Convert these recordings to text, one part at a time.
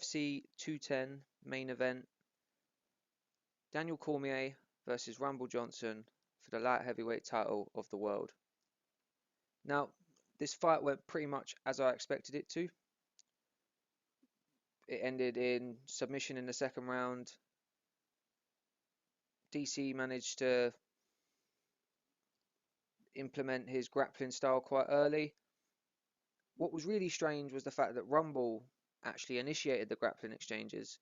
UFC 210 main event. Daniel Cormier versus Rumble Johnson for the light heavyweight title of the world. Now, this fight went pretty much as I expected it to. It ended in submission in the second round. DC managed to implement his grappling style quite early. What was really strange was the fact that Rumble actually initiated the grappling exchanges.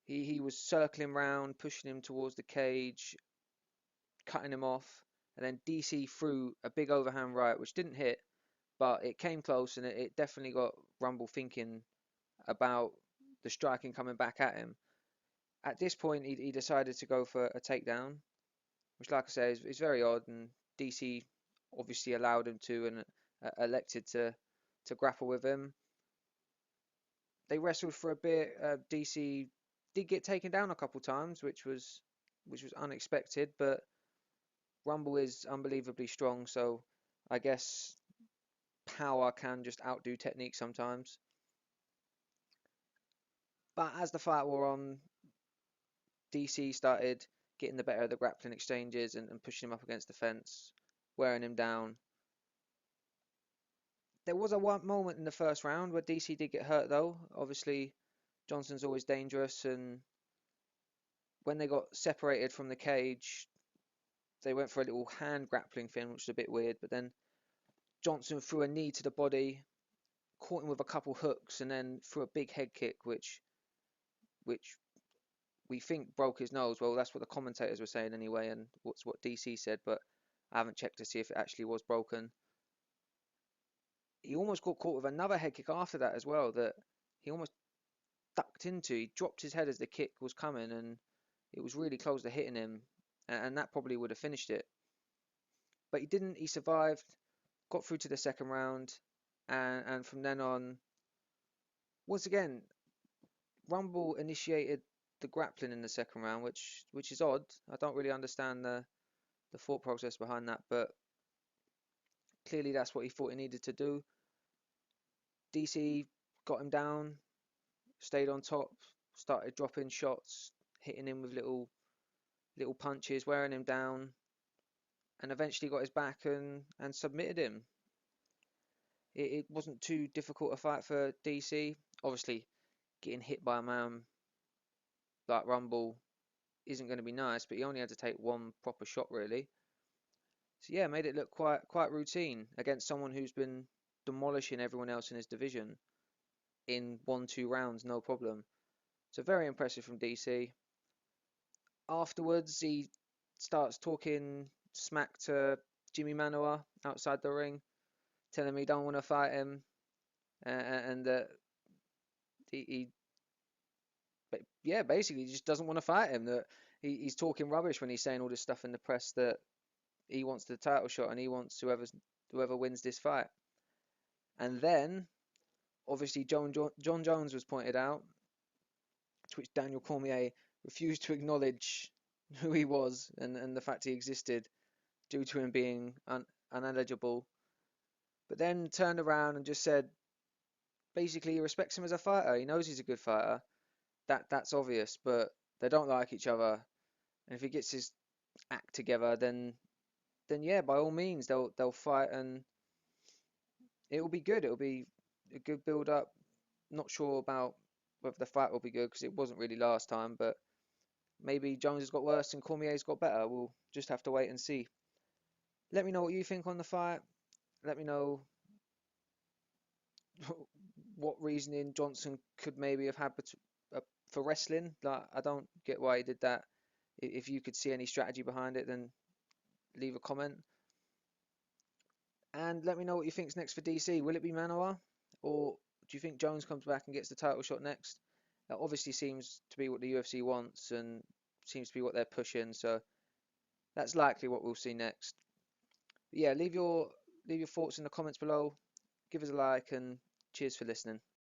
He was circling round, pushing him towards the cage, cutting him off, and then DC threw a big overhand right, which didn't hit, but it came close, and it definitely got Rumble thinking about the striking coming back at him. At this point, he decided to go for a takedown, which, like I say, is very odd, and DC obviously allowed him to, and elected to grapple with him. They wrestled for a bit. DC did get taken down a couple times, which was unexpected, but Rumble is unbelievably strong, so I guess power can just outdo technique sometimes. But as the fight wore on, DC started getting the better of the grappling exchanges and pushing him up against the fence, wearing him down. There was a one moment in the first round where DC did get hurt, though. Obviously, Johnson's always dangerous, and when they got separated from the cage, they went for a little hand grappling thing, which was a bit weird. But then Johnson threw a knee to the body, caught him with a couple hooks, and then threw a big head kick, which we think broke his nose. Well, that's what the commentators were saying anyway, and what DC said, but I haven't checked to see if it actually was broken. He almost got caught with another head kick after that as well, that he almost ducked into. He dropped his head as the kick was coming, and it was really close to hitting him, and that probably would have finished it. But he didn't. He survived, got through to the second round, and from then on, once again, Rumble initiated the grappling in the second round, which is odd. I don't really understand the thought process behind that, but clearly that's what he thought he needed to do. DC got him down, stayed on top, started dropping shots, hitting him with little punches, wearing him down, and eventually got his back and submitted him. It wasn't too difficult a fight for DC. Obviously, getting hit by a man like Rumble isn't going to be nice, but he only had to take one proper shot, really. So yeah, made it look quite routine against someone who's been demolishing everyone else in his division in 1-2 rounds, no problem. So very impressive from DC. Afterwards, he starts talking smack to Jimmy Manuwa outside the ring, telling him he don't want to fight him, and that yeah, basically just doesn't want to fight him. That he's talking rubbish when he's saying all this stuff in the press, that he wants the title shot and he wants whoever wins this fight. And then, obviously, John Jones was pointed out, to which Daniel Cormier refused to acknowledge who he was and the fact he existed due to him being uneligible. But then turned around and just said, basically, he respects him as a fighter. He knows he's a good fighter. That's obvious, but they don't like each other. And if he gets his act together, then yeah, by all means, they'll fight, and it will be good. It will be a good build up. Not sure about whether the fight will be good because it wasn't really last time, but maybe Jones has got worse and Cormier's got better. We'll just have to wait and see. Let me know what you think on the fight. Let me know what reasoning Johnson could maybe have had for wrestling. Like, I don't get why he did that. If you could see any strategy behind it, then leave a comment. And let me know what you think's next for DC. Will it be Manuwa, or do you think Jones comes back and gets the title shot next? That obviously seems to be what the UFC wants and seems to be what they're pushing. So that's likely what we'll see next. But yeah, leave your thoughts in the comments below. Give us a like, and cheers for listening.